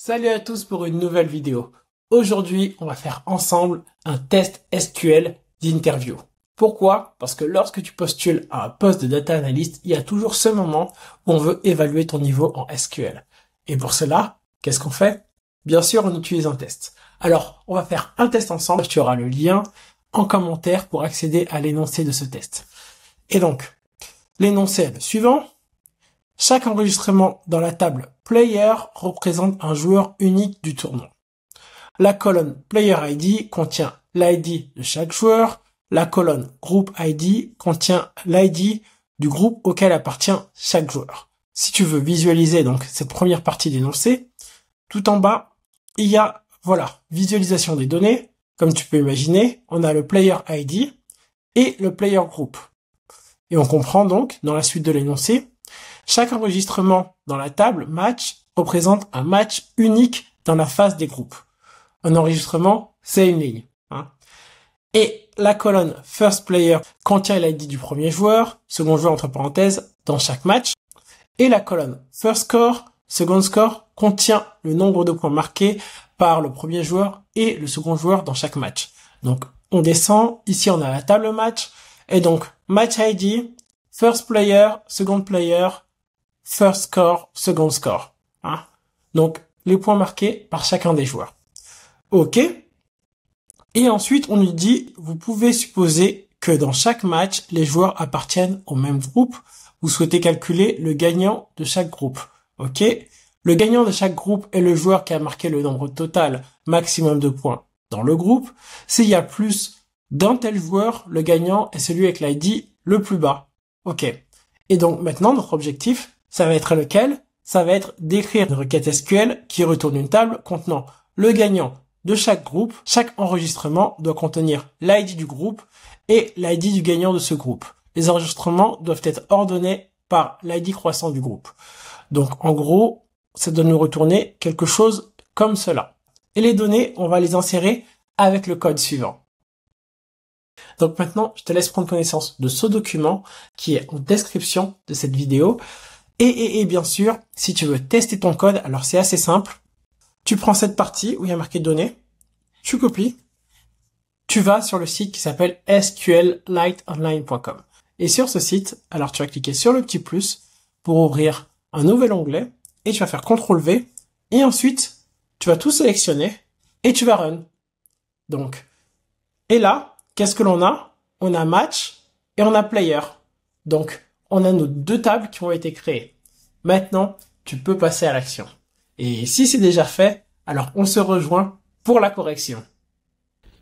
Salut à tous pour une nouvelle vidéo. Aujourd'hui, on va faire ensemble un test SQL d'interview. Pourquoi? Parce que lorsque tu postules à un poste de data analyst, il y a toujours ce moment où on veut évaluer ton niveau en SQL. Et pour cela, qu'est-ce qu'on fait? Bien sûr, on utilise un test. Alors, on va faire un test ensemble. Tu auras le lien en commentaire pour accéder à l'énoncé de ce test. Et donc, l'énoncé est le suivant. Chaque enregistrement dans la table Player représente un joueur unique du tournoi. La colonne Player ID contient l'ID de chaque joueur. La colonne Group ID contient l'ID du groupe auquel appartient chaque joueur. Si tu veux visualiser donc cette première partie d'énoncé, tout en bas, il y a, visualisation des données. Comme tu peux imaginer, on a le Player ID et le Player Group. Et on comprend donc, dans la suite de l'énoncé, chaque enregistrement dans la table match représente un match unique dans la phase des groupes. Un enregistrement, c'est une ligne. Et la colonne First Player contient l'ID du premier joueur, second joueur entre parenthèses, dans chaque match. Et la colonne First Score, Second Score contient le nombre de points marqués par le premier joueur et le second joueur dans chaque match. Donc, on descend. Ici, on a la table match. Et donc, Match ID, First Player, Second Player, First Score, Second Score. Donc, les points marqués par chacun des joueurs. OK. Et ensuite, on nous dit, vous pouvez supposer que dans chaque match, les joueurs appartiennent au même groupe. Vous souhaitez calculer le gagnant de chaque groupe. OK. Le gagnant de chaque groupe est le joueur qui a marqué le nombre total maximum de points dans le groupe. S'il y a plus d'un tel joueur, le gagnant est celui avec l'ID le plus bas. OK. Et donc, maintenant, notre objectif, ça va être lequel? Ça va être d'écrire une requête SQL qui retourne une table contenant le gagnant de chaque groupe. Chaque enregistrement doit contenir l'ID du groupe et l'ID du gagnant de ce groupe. Les enregistrements doivent être ordonnés par l'ID croissant du groupe. Donc, en gros, ça doit nous retourner quelque chose comme cela. Et les données, on va les insérer avec le code suivant. Donc maintenant, je te laisse prendre connaissance de ce document qui est en description de cette vidéo. Et bien sûr, si tu veux tester ton code, alors c'est assez simple. Tu prends cette partie où il y a marqué données, tu copies, tu vas sur le site qui s'appelle sqliteonline.com. Et sur ce site, alors tu vas cliquer sur le petit plus pour ouvrir un nouvel onglet et tu vas faire CTRL-V et ensuite, tu vas tout sélectionner et tu vas run. Donc, et là, qu'est-ce que l'on a? On a match et on a player. Donc, on a nos deux tables qui ont été créées. Maintenant, tu peux passer à l'action. Et si c'est déjà fait, alors on se rejoint pour la correction.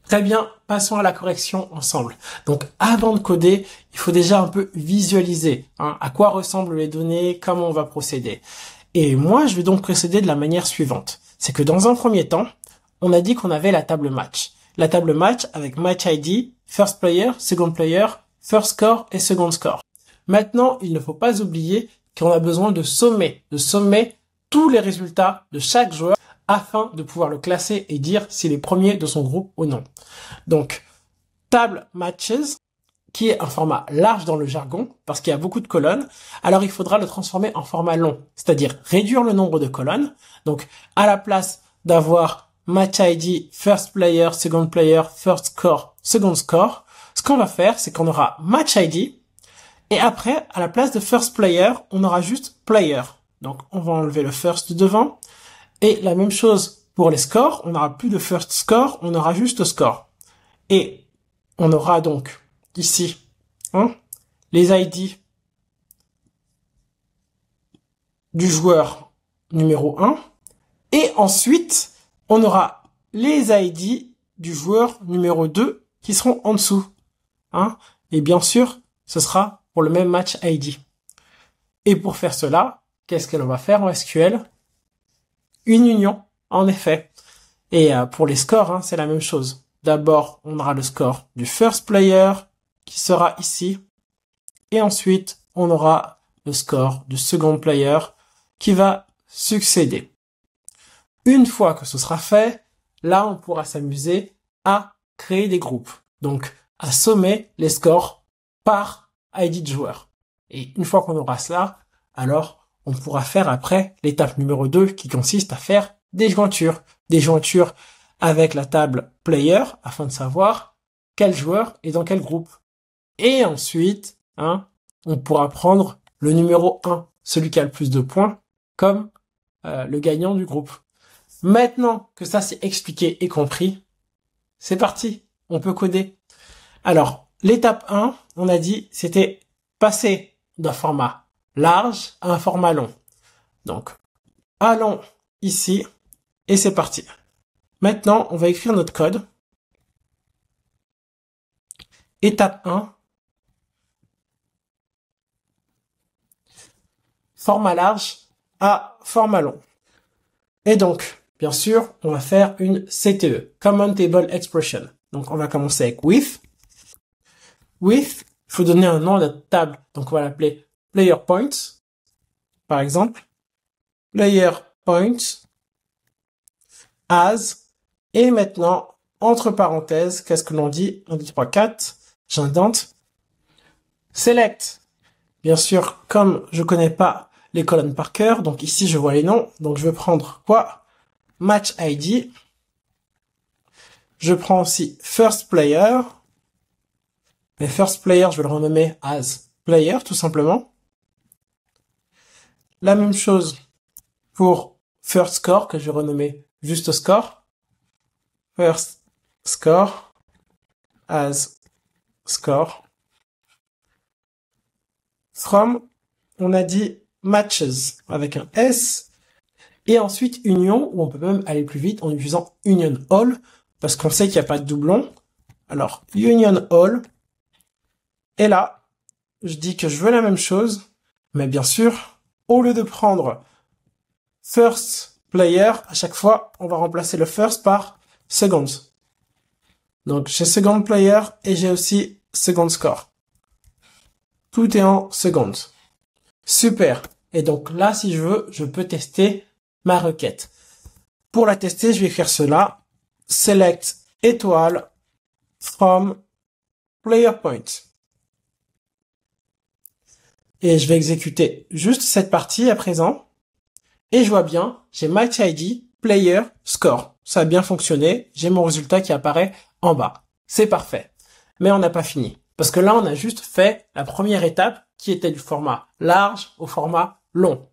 Très bien, passons à la correction ensemble. Donc, avant de coder, il faut déjà un peu visualiser à quoi ressemblent les données, comment on va procéder. Et moi, je vais donc procéder de la manière suivante. C'est que dans un premier temps, on a dit qu'on avait la table match. La table match avec match ID, first player, second player, first score et second score. Maintenant, il ne faut pas oublier qu'on a besoin de sommer tous les résultats de chaque joueur afin de pouvoir le classer et dire s'il est premier de son groupe ou non. Donc, table matches, qui est un format large dans le jargon, parce qu'il y a beaucoup de colonnes, alors il faudra le transformer en format long, c'est-à-dire réduire le nombre de colonnes. Donc, à la place d'avoir match ID, first player, second player, first score, second score, ce qu'on va faire, c'est qu'on aura match ID, et après, à la place de first player, on aura juste player. Donc, on va enlever le first devant. Et la même chose pour les scores. On n'aura plus de first score, on aura juste score. Et on aura donc ici les ID du joueur numéro 1. Et ensuite, on aura les ID du joueur numéro 2 qui seront en dessous. Et bien sûr, ce sera pour le même match ID. Et pour faire cela, qu'est-ce que l'on va faire en SQL? Une union, en effet. Et pour les scores, c'est la même chose. D'abord, on aura le score du first player qui sera ici. Et ensuite, on aura le score du second player qui va succéder. Une fois que ce sera fait, là, on pourra s'amuser à créer des groupes. Donc, à sommer les scores par ID de joueur. Et une fois qu'on aura cela, alors on pourra faire après l'étape numéro 2 qui consiste à faire des jointures. Des jointures avec la table player afin de savoir quel joueur est dans quel groupe. Et ensuite, on pourra prendre le numéro 1, celui qui a le plus de points, comme le gagnant du groupe. Maintenant que ça c'est expliqué et compris, c'est parti, on peut coder. Alors, l'étape 1, on a dit, c'était passer d'un format large à un format long. Donc, allons ici, et c'est parti. Maintenant, on va écrire notre code. Étape 1, format large à format long. Et donc, bien sûr, on va faire une CTE, Common Table Expression. Donc, on va commencer avec with. With, il faut donner un nom à notre table. Donc, on va l'appeler player points, par exemple. Player points as. Et maintenant, entre parenthèses, qu'est-ce que l'on dit? 1, 2, 3, 4. J'indente. Select. Bien sûr, comme je connais pas les colonnes par cœur, donc ici, je vois les noms. Donc, je vais prendre quoi? Match ID. Je prends aussi first player. Mais first player, je vais le renommer as player, tout simplement. La même chose pour first score, que je vais renommer juste score. First score as score. From, on a dit matches avec un S. Et ensuite union, où on peut même aller plus vite en utilisant union all, parce qu'on sait qu'il n'y a pas de doublon. Alors, union all. Et là, je dis que je veux la même chose, mais bien sûr, au lieu de prendre first player, à chaque fois, on va remplacer le first par second. Donc, j'ai second player et j'ai aussi second score. Tout est en seconde. Super. Et donc là, si je veux, je peux tester ma requête. Pour la tester, je vais écrire cela. Select étoile from player point. Et je vais exécuter juste cette partie à présent. Et je vois bien, j'ai match ID, player, score. Ça a bien fonctionné. J'ai mon résultat qui apparaît en bas. C'est parfait. Mais on n'a pas fini. Parce que là, on a juste fait la première étape qui était du format large au format long.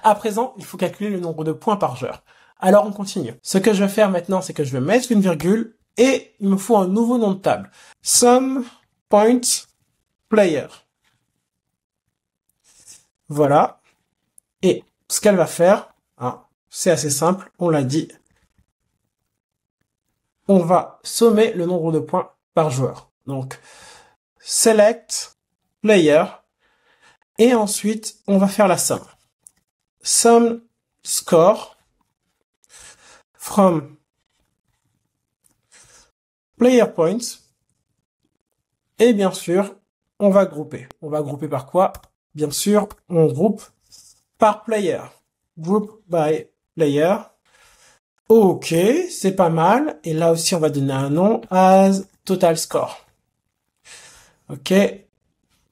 À présent, il faut calculer le nombre de points par joueur. Alors, on continue. Ce que je vais faire maintenant, c'est que je vais mettre une virgule et il me faut un nouveau nom de table. Sum point player. Voilà. Et ce qu'elle va faire, c'est assez simple, on l'a dit. On va sommer le nombre de points par joueur. Donc, select player. Et ensuite, on va faire la somme. Sum score from player points. Et bien sûr, on va grouper. On va grouper par quoi? Bien sûr, on groupe par player. Group by player. Ok, c'est pas mal. Et là aussi, on va donner un nom as total score. Ok,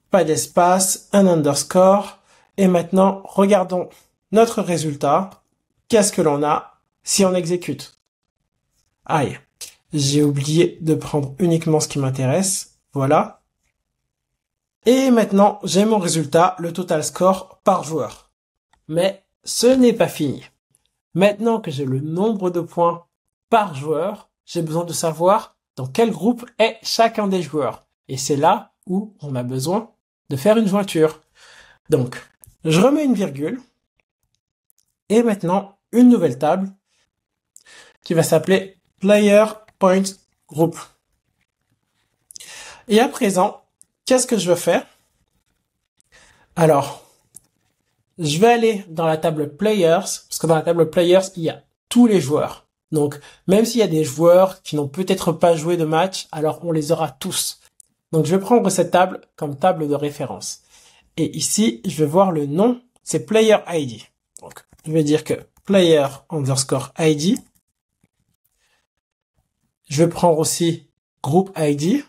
pas d'espace, un underscore. Et maintenant, regardons notre résultat. Qu'est-ce que l'on a si on exécute? Aïe, j'ai oublié de prendre uniquement ce qui m'intéresse. Voilà. Et maintenant, j'ai mon résultat, le total score par joueur. Mais ce n'est pas fini. Maintenant que j'ai le nombre de points par joueur, j'ai besoin de savoir dans quel groupe est chacun des joueurs. Et c'est là où on a besoin de faire une jointure. Donc, je remets une virgule. Et maintenant, une nouvelle table qui va s'appeler Player Point Group. Et à présent, qu'est-ce que je veux faire? Alors, je vais aller dans la table Players, parce que dans la table Players, il y a tous les joueurs. Donc, même s'il y a des joueurs qui n'ont peut-être pas joué de match, alors on les aura tous. Donc, je vais prendre cette table comme table de référence. Et ici, je vais voir le nom, c'est Player ID. Donc, je vais dire que Player underscore ID. Je vais prendre aussi Group ID.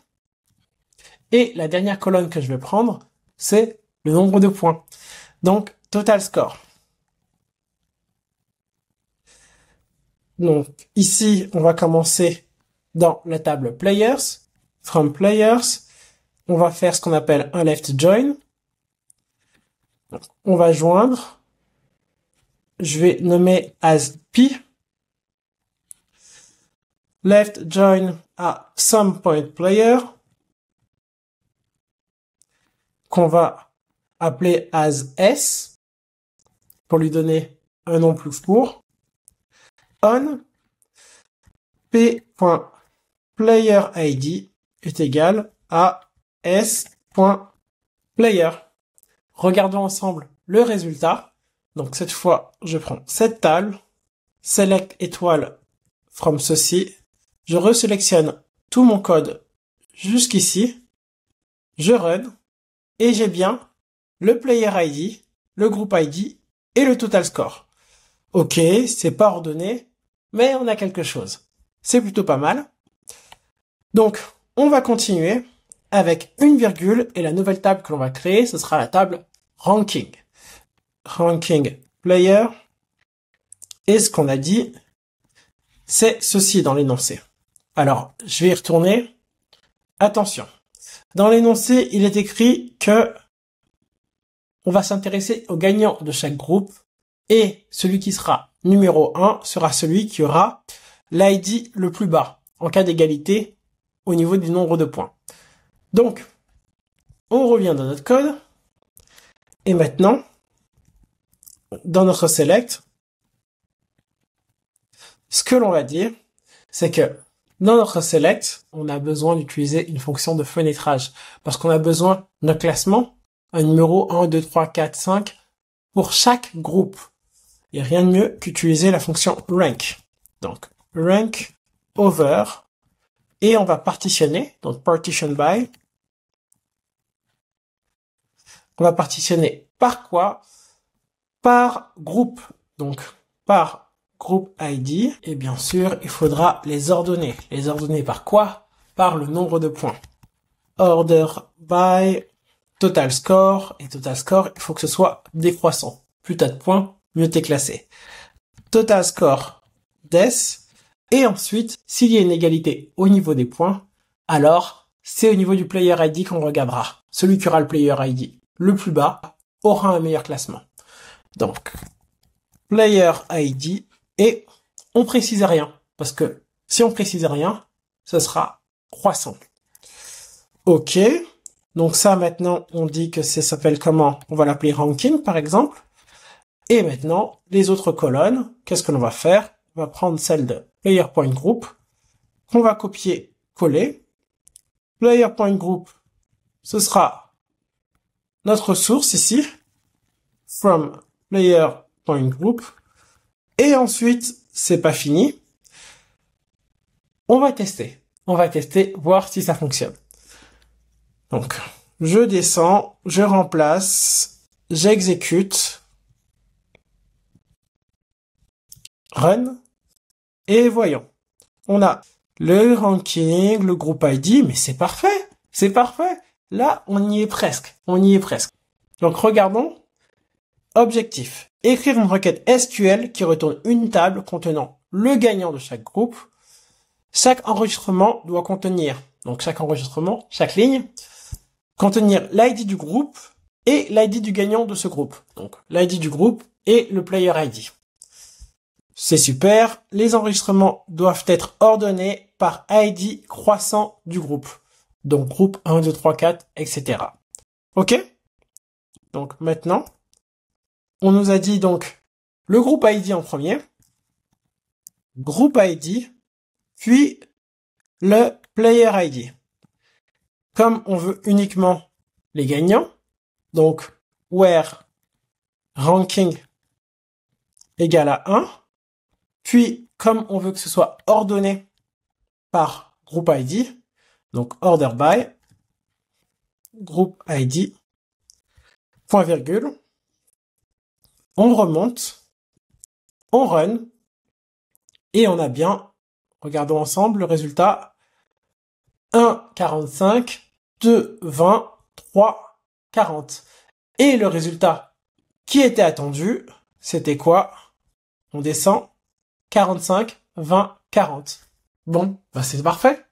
Et la dernière colonne que je vais prendre, c'est le nombre de points. Donc, total score. Donc ici, on va commencer dans la table Players. From Players, on va faire ce qu'on appelle un left join. On va joindre. Je vais nommer as P. Left join à some point player, qu'on va appeler as S, pour lui donner un nom plus court. On p.playerID est égal à s.player. Regardons ensemble le résultat. Donc cette fois, je prends cette table, select étoile from ceci, je resélectionne tout mon code jusqu'ici, je run, et j'ai bien le player ID, le groupe ID et le total score. Ok, c'est pas ordonné, mais on a quelque chose. C'est plutôt pas mal. Donc, on va continuer avec une virgule et la nouvelle table que l'on va créer, ce sera la table ranking. Ranking player. Et ce qu'on a dit, c'est ceci dans l'énoncé. Alors, je vais y retourner. Attention. Dans l'énoncé, il est écrit que on va s'intéresser au gagnant de chaque groupe et celui qui sera numéro 1 sera celui qui aura l'ID le plus bas en cas d'égalité au niveau du nombre de points. Donc, on revient dans notre code et maintenant, dans notre select, ce que l'on va dire, c'est que dans notre select, on a besoin d'utiliser une fonction de fenêtrage parce qu'on a besoin d'un classement, un numéro 1, 2, 3, 4, 5 pour chaque groupe. Il n'y a rien de mieux qu'utiliser la fonction rank. Donc, rank over et on va partitionner, donc partition by. On va partitionner par quoi? Par groupe. Donc, par groupe ID. Et bien sûr, il faudra les ordonner. Les ordonner par quoi? Par le nombre de points. Order by total score. Et total score, il faut que ce soit décroissant. Plus t'as de points, mieux t'es classé. Total score des. Et ensuite, s'il y a une égalité au niveau des points, alors c'est au niveau du player ID qu'on regardera. Celui qui aura le player ID le plus bas aura un meilleur classement. Donc, player ID et on précise rien parce que si on précise rien, ce sera croissant. Ok. Donc ça maintenant, on dit que ça s'appelle comment? On va l'appeler ranking par exemple. Et maintenant, les autres colonnes, qu'est-ce que l'on va faire? On va prendre celle de player.group qu'on va copier-coller. Player.group, ce sera notre source ici, from player.group. Et ensuite, c'est pas fini. On va tester. On va tester, voir si ça fonctionne. Donc, je descends, je remplace, j'exécute, run, et voyons. On a le ranking, le groupe ID, mais c'est parfait. C'est parfait. Là, on y est presque. On y est presque. Donc, regardons. Objectif. Écrire une requête SQL qui retourne une table contenant le gagnant de chaque groupe. Chaque enregistrement doit contenir, donc chaque enregistrement, chaque ligne, contenir l'ID du groupe et l'ID du gagnant de ce groupe. Donc, l'ID du groupe et le player ID. C'est super. Les enregistrements doivent être ordonnés par ID croissant du groupe. Donc, groupe 1, 2, 3, 4, etc. OK? Donc, maintenant, on nous a dit donc le groupe ID en premier, groupe ID, puis le player ID. Comme on veut uniquement les gagnants, donc where ranking égale à 1, puis comme on veut que ce soit ordonné par groupe ID, donc order by groupe ID, point virgule, on remonte, on run, et on a bien, regardons ensemble le résultat, 1, 45, 2, 20, 3, 40. Et le résultat qui était attendu, c'était quoi? On descend, 45, 20, 40. Bon, c'est parfait.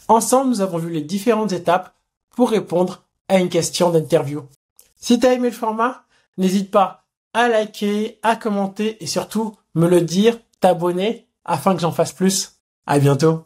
Ensemble, nous avons vu les différentes étapes pour répondre à une question d'interview. Si tu as aimé le format, n'hésite pas à liker, à commenter et surtout me le dire, t'abonner afin que j'en fasse plus. À bientôt.